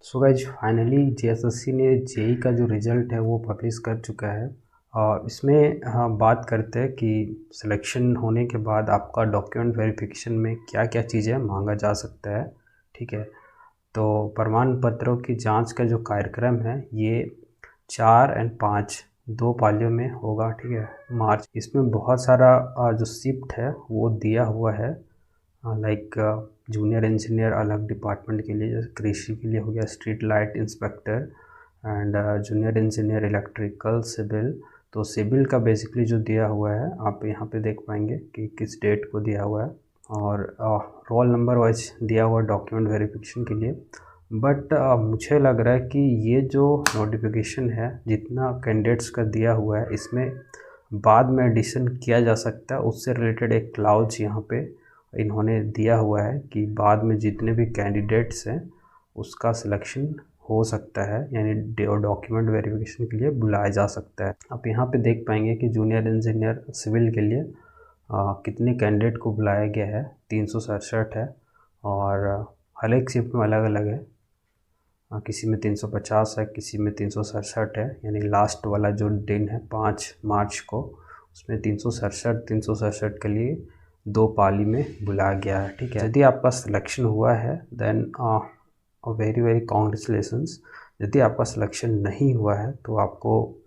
So guys finally JSSC ने JEE का जो रिज़ल्ट है वो पब्लिश कर चुका है। इसमें बात करते हैं कि सिलेक्शन होने के बाद आपका डॉक्यूमेंट वेरिफिकेशन में क्या क्या चीज़ें मांगा जा सकता है। ठीक है, तो प्रमाण पत्रों की जांच का जो कार्यक्रम है ये 4 और 5 दो पालियों में होगा। ठीक है, मार्च। इसमें बहुत सारा जो शिफ्ट है वो दिया हुआ है। लाइक जूनियर इंजीनियर अलग डिपार्टमेंट के लिए, जैसे कृषि के लिए हो गया street light inspector and junior engineer electrical civil. तो सिविल का बेसिकली जो दिया हुआ है आप यहाँ पे देख पाएंगे कि किस डेट को दिया हुआ है और रोल नंबर वाइज दिया हुआ डॉक्यूमेंट वेरिफिकेशन के लिए। बट मुझे लग रहा है कि ये जो नोटिफिकेशन है जितना कैंडिडेट्स का दिया हुआ है इसमें बाद में एडिशन किया जा सकता है। उससे रिलेटेड एक क्लाउज यहाँ पे इन्होंने दिया हुआ है कि बाद में जितने भी कैंडिडेट्स हैं उसका सिलेक्शन हो सकता है, यानी डॉक्यूमेंट वेरिफिकेशन के लिए बुलाया जा सकता है। आप यहाँ पे देख पाएंगे कि जूनियर इंजीनियर सिविल के लिए कितने कैंडिडेट को बुलाया गया है, 367 है और हर एक शिफ्ट में अलग अलग है। किसी में 350 है, किसी में 367 है, यानी लास्ट वाला जो दिन है 5 मार्च को उसमें 367 के लिए दो पाली में बुलाया गया है। ठीक है, यदि आपका सिलेक्शन हुआ है देन वेरी वेरी कॉन्ग्रेचुलेसन्स। यदि आपका सिलेक्शन नहीं हुआ है तो आपको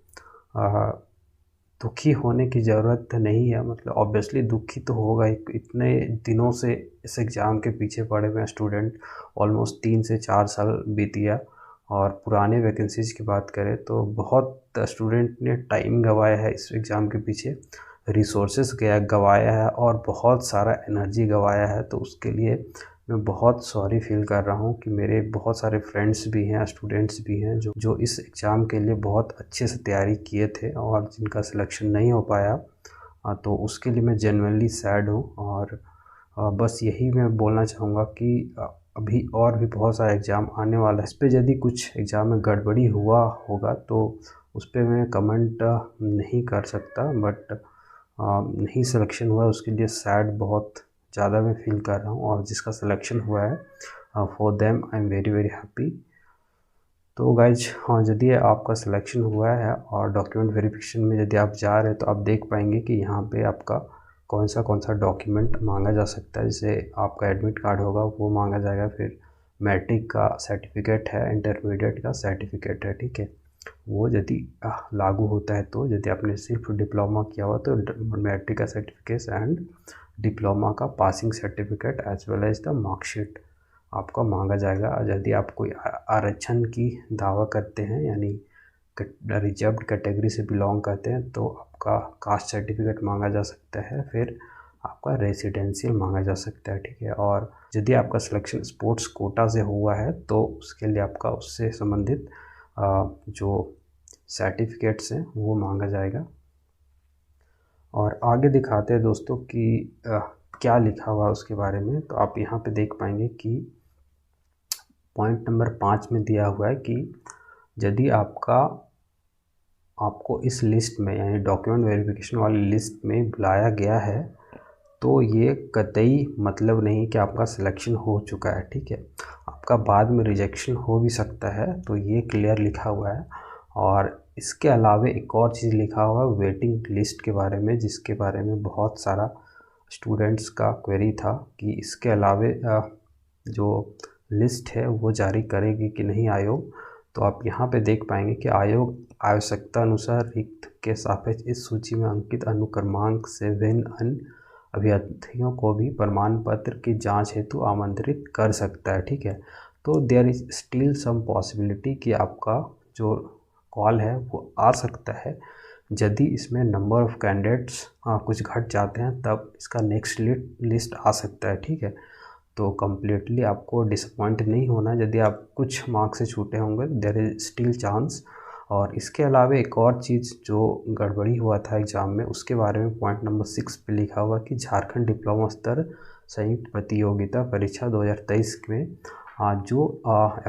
दुखी होने की ज़रूरत नहीं है। मतलब ऑब्वियसली दुखी तो होगा ही, इतने दिनों से इस एग्ज़ाम के पीछे पड़े हुए हैं स्टूडेंट, ऑलमोस्ट 3 से 4 साल बीत गया। और पुराने वैकेंसीज़ की बात करें तो बहुत स्टूडेंट ने टाइम गंवाया है इस एग्ज़ाम के पीछे, रिसोर्सेज गंवाया है और बहुत सारा एनर्जी गंवाया है। तो उसके लिए मैं बहुत सॉरी फील कर रहा हूँ कि मेरे बहुत सारे फ्रेंड्स भी हैं, स्टूडेंट्स भी हैं जो इस एग्ज़ाम के लिए बहुत अच्छे से तैयारी किए थे और जिनका सिलेक्शन नहीं हो पाया। तो उसके लिए मैं जेन्युइनली सैड हूँ। और बस यही मैं बोलना चाहूँगा कि अभी और भी बहुत सारा एग्ज़ाम आने वाला है। इस पर यदि कुछ एग्ज़ाम में गड़बड़ी हुआ होगा तो उस पर मैं कमेंट नहीं कर सकता, बट नहीं सिलेक्शन हुआ उसके लिए सैड बहुत ज़्यादा मैं फील कर रहा हूँ। और जिसका सिलेक्शन हुआ है for them I am very very happy. तो गाइज हाँ, यदि आपका सिलेक्शन हुआ है और डॉक्यूमेंट वेरिफिकेशन में यदि आप जा रहे हैं तो आप देख पाएंगे कि यहाँ पे आपका कौन सा डॉक्यूमेंट मांगा जा सकता है। जैसे आपका एडमिट कार्ड होगा वो मांगा जाएगा, फिर मैट्रिक का सर्टिफिकेट है, इंटरमीडिएट का सर्टिफिकेट है। ठीक है, वो यदि लागू होता है तो यदि आपने सिर्फ डिप्लोमा किया हुआ तो मैट्रिक का सर्टिफिकेट एंड डिप्लोमा का passing certificate as well as the marksheet आपका मांगा जाएगा। यदि आप कोई आरक्षण की दावा करते हैं यानी रिजर्व्ड कैटेगरी से बिलोंग करते हैं तो आपका कास्ट सर्टिफिकेट मांगा जा सकता है, फिर आपका रेसिडेंशियल मांगा जा सकता है। ठीक है, और यदि आपका सिलेक्शन स्पोर्ट्स कोटा से हुआ है तो उसके लिए आपका उससे संबंधित जो सर्टिफिकेट्स हैं वो मांगा जाएगा। और आगे दिखाते हैं दोस्तों कि क्या लिखा हुआ है उसके बारे में। तो आप यहाँ पे देख पाएंगे कि पॉइंट नंबर 5 में दिया हुआ है कि यदि आपको इस लिस्ट में यानी डॉक्यूमेंट वेरिफिकेशन वाली लिस्ट में बुलाया गया है तो ये कतई मतलब नहीं कि आपका सिलेक्शन हो चुका है। ठीक है, आपका बाद में रिजेक्शन हो भी सकता है, तो ये क्लियर लिखा हुआ है। और इसके अलावा एक और चीज़ लिखा हुआ है वेटिंग लिस्ट के बारे में, जिसके बारे में बहुत सारा स्टूडेंट्स का क्वेरी था कि इसके अलावा जो लिस्ट है वो जारी करेगी कि नहीं आयोग। तो आप यहाँ पे देख पाएंगे कि आयोग आवश्यकता अनुसार रिक्त के सापेक्ष इस सूची में अंकित अनुक्रमांक से भिन्न अन्य अभ्यर्थियों को भी प्रमाण पत्र की जांच हेतु आमंत्रित कर सकता है। ठीक है, तो there is still some possibility कि आपका जो कॉल है वो आ सकता है। यदि इसमें नंबर ऑफ़ कैंडिडेट्स कुछ घट जाते हैं तब इसका नेक्स्ट लिस्ट आ सकता है। ठीक है, तो कम्प्लीटली आपको डिसअपॉइंट नहीं होना। यदि आप कुछ मार्क्स से छूटे होंगे देयर इज स्टिल चांस। और इसके अलावा एक और चीज़ जो गड़बड़ी हुआ था एग्ज़ाम में उसके बारे में पॉइंट नंबर 6 पे लिखा हुआ कि झारखंड डिप्लोमा स्तर संयुक्त प्रतियोगिता परीक्षा 2023 में जो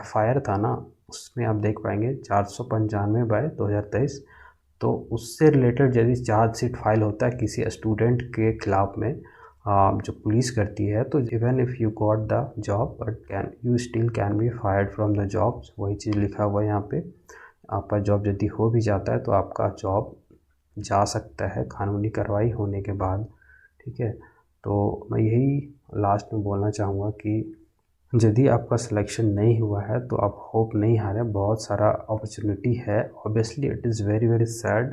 FIR था ना उसमें आप देख पाएंगे 495/2023। तो उससे रिलेटेड यदि चार्जशीट फाइल होता है किसी स्टूडेंट के खिलाफ़ में जो पुलिस करती है, तो even if you got the job but you still can be fired from the job. वही चीज़ लिखा हुआ है यहाँ पे। आपका जॉब यदि हो भी जाता है तो आपका जॉब जा सकता है कानूनी कार्रवाई होने के बाद। ठीक है, तो मैं यही लास्ट में बोलना चाहूँगा कि यदि आपका सिलेक्शन नहीं हुआ है तो आप होप नहीं हारें, बहुत सारा अपॉर्चुनिटी है। Obviously it is very very sad,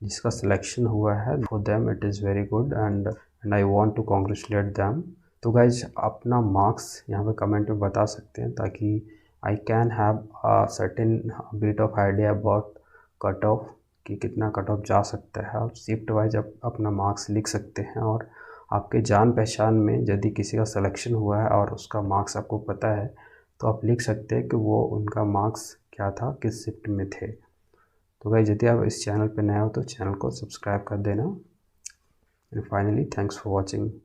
जिसका सिलेक्शन हुआ है for them it is very good and I want to congratulate them. तो गाइज अपना मार्क्स यहाँ पे कमेंट में बता सकते हैं, ताकि I can have a certain bit of idea about cut off, कि कितना कट ऑफ जा सकता है। आप शिफ्ट वाइज अपना मार्क्स लिख सकते हैं, और आपके जान पहचान में यदि किसी का सिलेक्शन हुआ है और उसका मार्क्स आपको पता है, तो आप लिख सकते हैं कि वो उनका मार्क्स क्या था, किस शिफ्ट में थे। तो भाई यदि आप इस चैनल पर नए हो तो चैनल को सब्सक्राइब कर देना। And finally thanks for watching.